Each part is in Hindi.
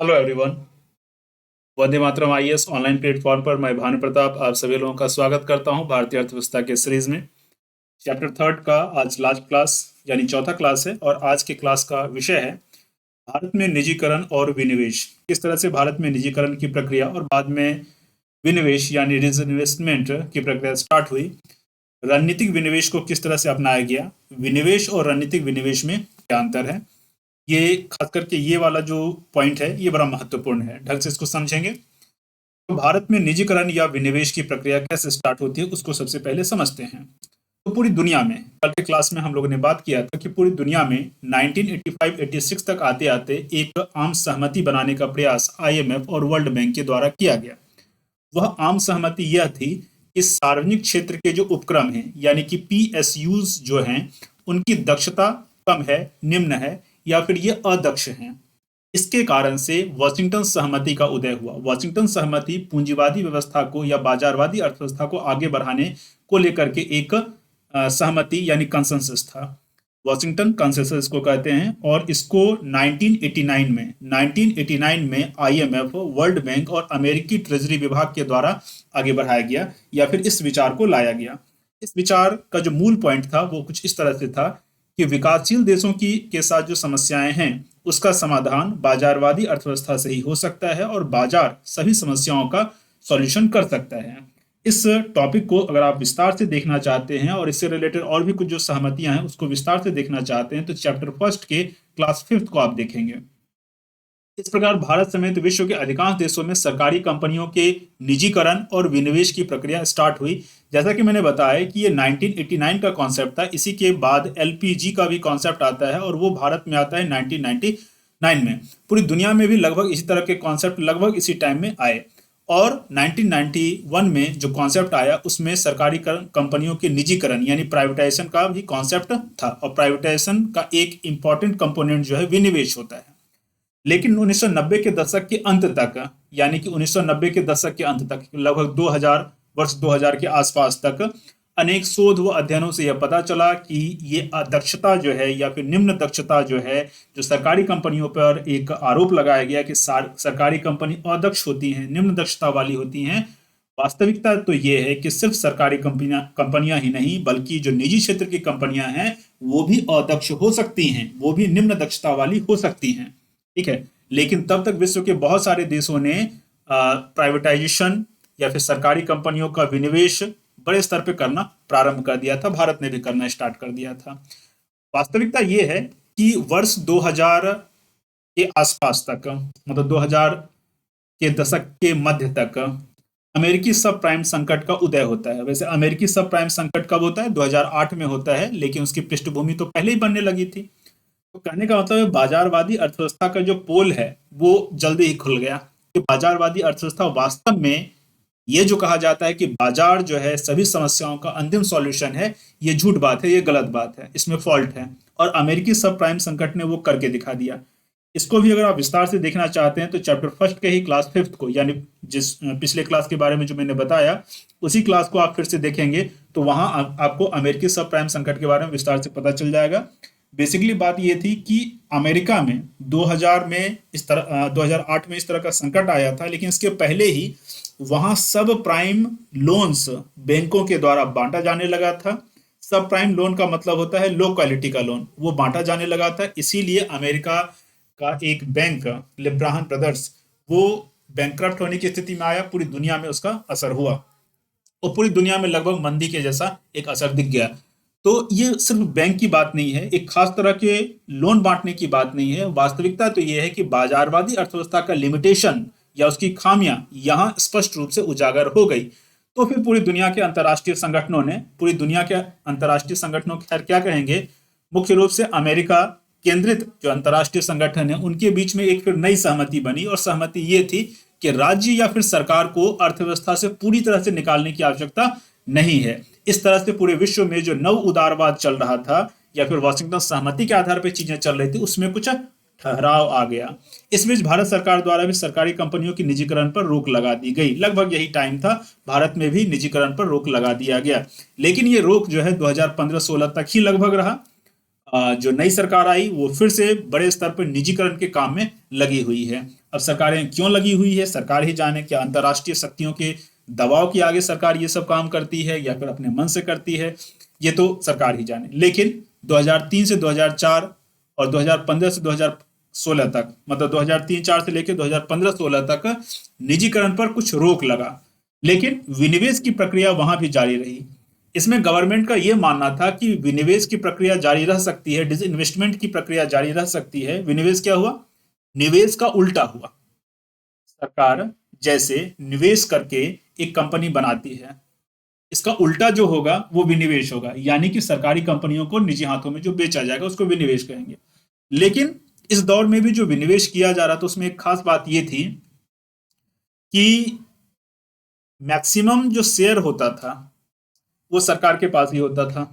Hello everyone. Vande Mataram IAS online platform पर मैं भानु प्रताप आप सभी लोगों का स्वागत करता हूं भारतीय अर्थव्यवस्था के सीरीज में। चैप्टर थर्ड का आज लास्ट क्लास यानी चौथा क्लास है और आज के क्लास का विषय है भारत में निजीकरण और विनिवेश। किस तरह से भारत में निजीकरण की प्रक्रिया और बाद में विनिवेश यानी डिसइन्वेस्टमेंट की प्रक्रिया स्टार्ट हुई। रणनीतिक विनिवेश को किस तरह से अपनाया गया, विनिवेश और रणनीतिक विनिवेश में क्या अंतर है, ये खास करके ये वाला जो पॉइंट है ये बड़ा महत्वपूर्ण है। ढंग से इसको समझेंगे तो भारत में निजीकरण या विनिवेश की प्रक्रिया कैसे स्टार्ट होती है उसको सबसे पहले समझते हैं। तो पूरी दुनिया में कल के क्लास में हम लोगों ने बात किया था कि पूरी दुनिया में 1985-86 तक आते आते एक आम सहमति बनाने का प्रयास आईएमएफ और वर्ल्ड बैंक के द्वारा किया गया। वह आम सहमति यह थी कि सार्वजनिक क्षेत्र के जो उपक्रम हैं यानी कि पीएसयूज जो हैं उनकी दक्षता कम है, निम्न है या फिर ये अदक्ष हैं। इसके कारण से वाशिंगटन सहमति का उदय हुआ। वाशिंगटन सहमति पूंजीवादी व्यवस्था को या बाजारवादी अर्थव्यवस्था को आगे बढ़ाने को लेकर के एक सहमति यानी कंसेंसस था। वाशिंगटन कंसेंसस को कहते हैं और इसको 1989 में आईएमएफ, वर्ल्ड बैंक और अमेरिकी ट्रेजरी विभाग के द्वारा आगे बढ़ाया गया या फिर इस विचार को लाया गया। इस विचार का जो मूल पॉइंट था वो कुछ इस तरह से था कि विकासशील देशों की के साथ जो समस्याएं हैं उसका समाधान बाजारवादी अर्थव्यवस्था से ही हो सकता है और बाजार सभी समस्याओं का सॉल्यूशन कर सकता है। इस टॉपिक को अगर आप विस्तार से देखना चाहते हैं और इससे रिलेटेड और भी कुछ जो सहमतियां हैं उसको विस्तार से देखना चाहते हैं तो चैप्टर फर्स्ट के क्लास फिफ्थ को आप देखेंगे। इस प्रकार भारत समेत विश्व के अधिकांश देशों में सरकारी कंपनियों के निजीकरण और विनिवेश की प्रक्रिया स्टार्ट हुई। जैसा कि मैंने बताया कि ये 1989 का कॉन्सेप्ट था। इसी के बाद एलपीजी का भी कॉन्सेप्ट आता है और वो भारत में आता है 1999 में। पूरी दुनिया में भी लगभग इसी तरह के कॉन्सेप्ट लगभग इसी टाइम में आए और 1991 में जो कॉन्सेप्ट आया उसमें सरकारी कंपनियों के निजीकरण यानी प्राइवेटाइजेशन का भी कॉन्सेप्ट था और प्राइवेटाइजेशन का एक इंपॉर्टेंट कंपोनेंट जो है विनिवेश होता है। लेकिन 1990 के दशक के अंत तक यानी कि 1990 के दशक के अंत तक लगभग 2000 वर्ष 2000 के आसपास तक अनेक शोध व अध्ययनों से यह पता चला कि ये अदक्षता जो है या फिर निम्न दक्षता जो है जो सरकारी कंपनियों पर एक आरोप लगाया गया कि सरकारी कंपनी अदक्ष होती हैं, निम्न दक्षता वाली होती हैं। वास्तविकता तो ये है कि सिर्फ सरकारी कंपनियां ही नहीं बल्कि जो निजी क्षेत्र की कंपनियां हैं वो भी अदक्ष हो सकती हैं, वो भी निम्न दक्षता वाली हो सकती हैं। ठीक है, लेकिन तब तक विश्व के बहुत सारे देशों ने प्राइवेटाइजेशन या फिर सरकारी कंपनियों का विनिवेश बड़े स्तर पे करना प्रारंभ कर दिया था। भारत ने भी करना स्टार्ट कर दिया था। वास्तविकता ये है कि वर्ष 2000 के आसपास तक मतलब 2000 के दशक के मध्य तक अमेरिकी सब प्राइम संकट का उदय होता है। वैसे अमेरिकी सब प्राइम संकट कब होता है? 2008 में होता है, लेकिन उसकी पृष्ठभूमि तो पहले ही बनने लगी थी। तो कहने का मतलब है बाजारवादी अर्थव्यवस्था का जो पोल है वो जल्दी ही खुल गया कि बाजारवादी अर्थव्यवस्था वास्तव में ये जो कहा जाता है कि बाजार जो है सभी समस्याओं का अंतिम सॉल्यूशन है, ये झूठ बात है, ये गलत बात है, इसमें फॉल्ट है। और अमेरिकी सब प्राइम संकट ने वो करके दिखा दिया। इसको भी अगर आप विस्तार से देखना चाहते हैं तो चैप्टर फर्स्ट के ही क्लास फिफ्थ को यानी जिस पिछले क्लास के बारे में जो मैंने बताया उसी क्लास को आप फिर से देखेंगे तो वहां आपको अमेरिकी सब प्राइम संकट के बारे में विस्तार से पता चल जाएगा। बेसिकली बात ये थी कि अमेरिका में 2000 में इस तरह 2008 में इस तरह का संकट आया था, लेकिन इसके पहले ही वहां सब प्राइम लोन्स बैंकों के द्वारा बांटा जाने लगा था। सब प्राइम लोन का मतलब होता है लो क्वालिटी का लोन, वो बांटा जाने लगा था। इसीलिए अमेरिका का एक बैंक लिब्राहन ब्रदर्स वो बैंकक्रप्ट होने की स्थिति में आया। पूरी दुनिया में उसका असर हुआ और पूरी दुनिया में लगभग मंदी के जैसा एक असर दिख गया। तो ये सिर्फ बैंक की बात नहीं है, एक खास तरह के लोन बांटने की बात नहीं है। वास्तविकता तो ये है कि बाजारवादी अर्थव्यवस्था का लिमिटेशन या उसकी खामियां यहां स्पष्ट रूप से उजागर हो गई। तो फिर पूरी दुनिया के अंतर्राष्ट्रीय संगठनों ने पूरी दुनिया के अंतर्राष्ट्रीय संगठनों खैर क्या कहेंगे, मुख्य रूप से अमेरिका केंद्रित जो अंतर्राष्ट्रीय संगठन है उनके बीच में एक फिर नई सहमति बनी और सहमति ये थी कि राज्य या फिर सरकार को अर्थव्यवस्था से पूरी तरह से निकालने की आवश्यकता नहीं है। इस तरह से पूरे विश्व में जो नव उदारवाद चल रहा था या फिर वाशिंगटन सहमति के आधार पर चीजें चल रही थी उसमें कुछ ठहराव आ गया। इस बीच भारत सरकार द्वारा भी सरकारी कंपनियों की निजीकरण पर रोक लगा दी गई। लगभग यही टाइम था भारत में भी निजीकरण पर रोक लगा दिया गया, लेकिन ये रोक जो है 2015-16 तक ही लगभग रहा। जो नई सरकार आई वो फिर से बड़े स्तर पर निजीकरण के काम में लगी हुई है। अब सरकारें क्यों लगी हुई है, सरकार ही जाने। क्या अंतर्राष्ट्रीय शक्तियों के दबाव के आगे सरकार ये सब काम करती है या फिर अपने मन से करती है, ये तो सरकार ही जाने। लेकिन 2003 से 2004 और 2015 से 2016 तक, मतलब 2003-4 से लेकर 2015-16 तक निजीकरण पर कुछ रोक लगा, लेकिन विनिवेश की प्रक्रिया वहां भी जारी रही। इसमें गवर्नमेंट का यह मानना था कि विनिवेश की प्रक्रिया जारी रह सकती है, डिसइन्वेस्टमेंट की प्रक्रिया जारी रह सकती है। विनिवेश क्या हुआ? निवेश का उल्टा हुआ। सरकार जैसे निवेश करके एक कंपनी बनाती है, इसका उल्टा जो होगा वो विनिवेश होगा, यानी कि सरकारी कंपनियों को निजी हाथों में जो बेचा जाएगा उसको विनिवेश कहेंगे। लेकिन इस दौर में भी जो विनिवेश किया जा रहा था उसमें एक खास बात यह थी कि मैक्सिमम जो शेयर होता था वो सरकार के पास ही होता था।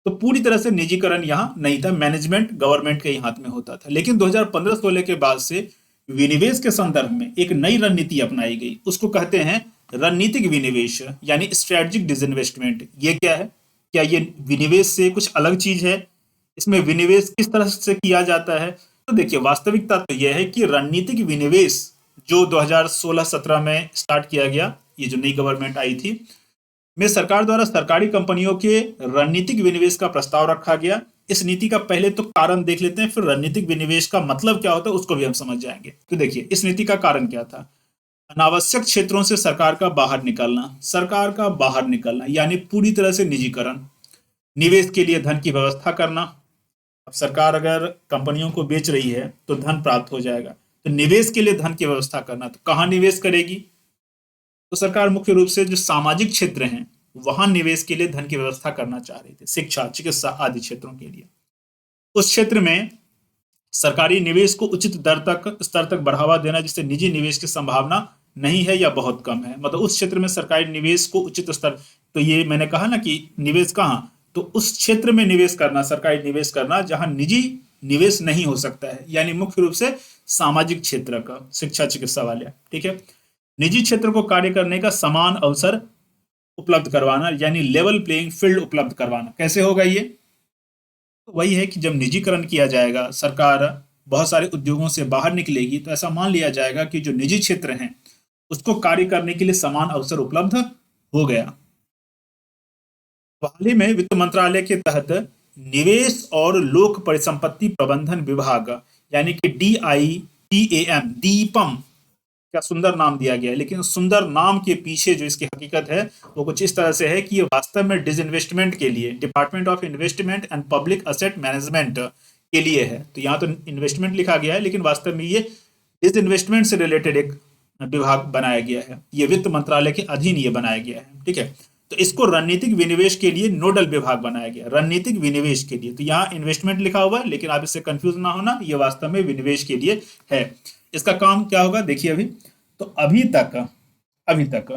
तो पूरी तरह से निजीकरण यहां नहीं था, मैनेजमेंट गवर्नमेंट के ही हाथ में होता था। लेकिन 2015-16 के बाद से विनिवेश के संदर्भ में एक नई रणनीति अपनाई गई, उसको कहते हैं रणनीतिक विनिवेश, यानी स्ट्रेटेजिक डिसइन्वेस्टमेंट। ये क्या है? क्या ये विनिवेश से कुछ अलग चीज है? इसमें विनिवेश किस तरह से किया जाता है? तो देखिए, वास्तविकता तो यह है कि रणनीतिक विनिवेश जो 2016-17 में स्टार्ट किया गया, ये जो नई गवर्नमेंट आई थी, में सरकार द्वारा सरकारी कंपनियों के रणनीतिक विनिवेश का प्रस्ताव रखा गया। इस नीति का पहले तो कारण देख लेते हैं, फिर रणनीतिक विनिवेश का मतलब क्या होता है उसको भी हम समझ जाएंगे। तो देखिए, इस नीति का कारण क्या था? अनावश्यक क्षेत्रों से सरकार का बाहर निकलना, सरकार का बाहर निकलना यानी पूरी तरह से निजीकरण। निवेश के लिए धन की व्यवस्था करना। अब सरकार अगर कंपनियों को बेच रही है तो धन प्राप्त हो जाएगा, तो निवेश के लिए धन की व्यवस्था करना। तो कहां निवेश करेगी? तो सरकार मुख्य रूप से जो सामाजिक क्षेत्र हैं वहां निवेश के लिए धन की व्यवस्था करना चाह रही थी, शिक्षा, चिकित्सा आदि क्षेत्रों के लिए। उस क्षेत्र में सरकारी निवेश को उचित स्तर तक बढ़ावा देना, जिससे निजी निवेश की संभावना नहीं है या बहुत कम है। मतलब उस क्षेत्र में सरकारी निवेश को उचित स्तर, तो ये मैंने कहा ना कि निवेश कहां, तो उस क्षेत्र में निवेश करना, सरकारी निवेश करना जहां निजी निवेश नहीं हो सकता है, यानी मुख्य रूप से सामाजिक क्षेत्र का, शिक्षा चिकित्सा वाले। ठीक है। निजी क्षेत्र को कार्य करने का समान अवसर उपलब्ध करवाना, यानी लेवल प्लेइंग फील्ड उपलब्ध करवाना। कैसे होगा ये? तो वही है कि जब निजीकरण किया जाएगा, सरकार बहुत सारे उद्योगों से बाहर निकलेगी, तो ऐसा मान लिया जाएगा कि जो निजी क्षेत्र हैं उसको कार्य करने के लिए समान अवसर उपलब्ध हो गया। हाल ही में वित्त मंत्रालय के तहत निवेश और लोक परिसंपत्ति प्रबंधन विभाग, यानी कि DIPAM, दीपम, क्या सुंदर नाम दिया गया है। लेकिन सुंदर नाम के पीछे जो इसकी हकीकत है वो कुछ इस तरह से है कि ये वास्तव में डिसइन्वेस्टमेंट के लिए, department of investment and public asset management के लिए है। तो यहाँ तो इन्वेस्टमेंट लिखा गया है, लेकिन वास्तव में ये डिसइन्वेस्टमेंट से रिलेटेड एक विभाग बनाया गया है। ये वित्त मंत्रालय के अधीन ये बनाया गया है। ठीक है। तो इसको रणनीतिक विनिवेश के लिए नोडल विभाग बनाया गया, रणनीतिक विनिवेश के लिए। तो यहाँ इन्वेस्टमेंट लिखा हुआ है, लेकिन आप इससे कंफ्यूज ना होना, ये वास्तव में विनिवेश के लिए है। इसका काम क्या होगा देखिए। तो अभी तक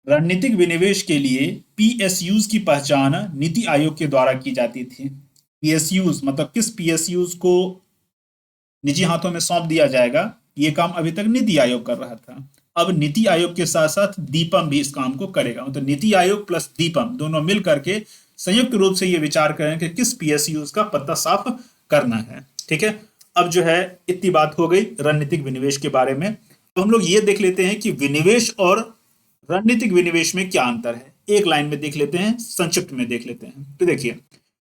रणनीतिक विनिवेश के लिए PSUs की पहचान नीति आयोग के द्वारा की जाती थी। PSUs मतलब किस PSUs को निजी हाथों में सौंप दिया जाएगा, ये काम अभी तक नीति आयोग कर रहा था। अब नीति आयोग के साथ साथ दीपम भी इस काम को करेगा। मतलब तो नीति आयोग प्लस दीपम दोनों मिल करके संयुक्त रूप से ये विचार करें कि किस PSUs का पत्ता साफ करना है। ठीक है। अब जो है इतनी बात हो गई रणनीतिक विनिवेश के बारे में। तो हम लोग ये देख लेते हैं कि विनिवेश और रणनीतिक विनिवेश में क्या अंतर है। एक लाइन में देख लेते हैं, संक्षिप्त में देख लेते हैं। तो देखिए,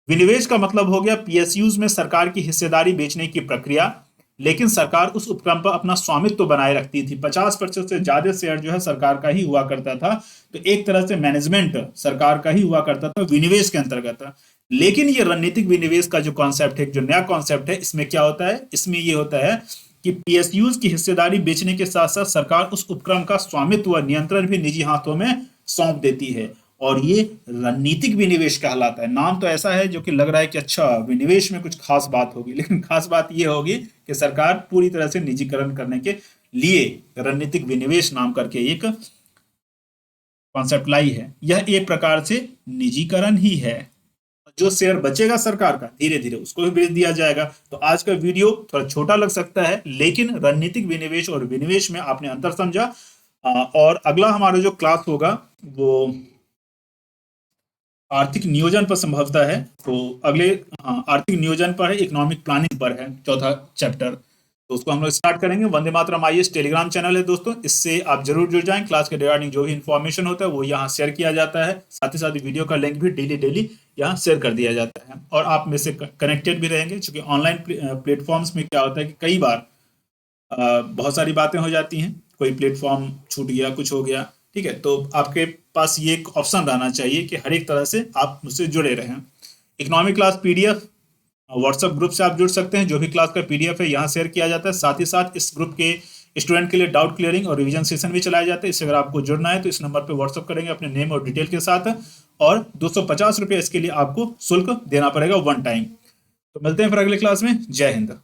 विनिवेश का मतलब हो गया PSUs में सरकार की हिस्सेदारी बेचने की प्रक्रिया, लेकिन सरकार उस उपक्रम पर अपना स्वामित्व तो बनाए रखती थी। 50% से ज्यादा शेयर जो है सरकार का ही हुआ करता था। तो एक तरह से मैनेजमेंट सरकार का ही हुआ करता था विनिवेश के अंतर्गत। लेकिन ये रणनीतिक विनिवेश का जो कॉन्सेप्ट है, जो नया कॉन्सेप्ट है, इसमें क्या होता है? इसमें ये होता है कि PSUs की हिस्सेदारी बेचने के साथ साथ सरकार उस उपक्रम का स्वामित्व व नियंत्रण भी निजी हाथों में सौंप देती है, और ये रणनीतिक विनिवेश कहलाता है। नाम तो ऐसा है जो कि लग रहा है कि अच्छा विनिवेश में कुछ खास बात होगी, लेकिन खास बात ये होगी कि सरकार पूरी तरह से निजीकरण करने के लिए रणनीतिक विनिवेश नाम करके एक कॉन्सेप्ट लाई है। यह एक प्रकार से निजीकरण ही है। जो शेयर बचेगा सरकार का, धीरे धीरे उसको भी बेच दिया जाएगा। तो आज का वीडियो थोड़ा छोटा लग सकता है, लेकिन रणनीतिक विनिवेश और विनिवेश में आपने अंतर समझा। और अगला हमारा जो क्लास होगा वो आर्थिक नियोजन पर संभवतः है। तो अगले आर्थिक नियोजन पर है, इकोनॉमिक प्लानिंग पर है, चौथा चैप्टर। तो उसको हम लोग स्टार्ट करेंगे। वंदे मातरम आईएएस टेलीग्राम चैनल है दोस्तों, इससे आप जरूर जुड़ जाएं। क्लास के रिगार्डिंग जो भी इन्फॉर्मेशन होता है वो यहाँ शेयर किया जाता है, साथ ही साथ वीडियो का लिंक भी डेली यहाँ शेयर कर दिया जाता है, और आप में से कनेक्टेड भी रहेंगे। क्योंकि ऑनलाइन प्लेटफॉर्म्स में क्या होता है कि कई बार बहुत सारी बातें हो जाती हैं, कोई प्लेटफॉर्म छूट गया, कुछ हो गया, ठीक है। तो आपके पास ये एक ऑप्शन रहना चाहिए कि हर एक तरह से आप मुझसे जुड़े रहें। Economic class PDF WhatsApp group से आप जुड़ सकते हैं, जो भी क्लास का पीडीएफ है यहाँ शेयर किया जाता है। साथ ही साथ इस ग्रुप के स्टूडेंट के लिए डाउट क्लियरिंग और रिवीजन सेशन भी चलाए जाते हैं। इससे अगर आपको जुड़ना है तो इस नंबर पर व्हाट्सएप करेंगे अपने नेम और डिटेल के साथ, और 250 रुपये इसके लिए आपको शुल्क देना पड़ेगा वन टाइम। तो मिलते हैं फिर अगले क्लास में। जय हिंद।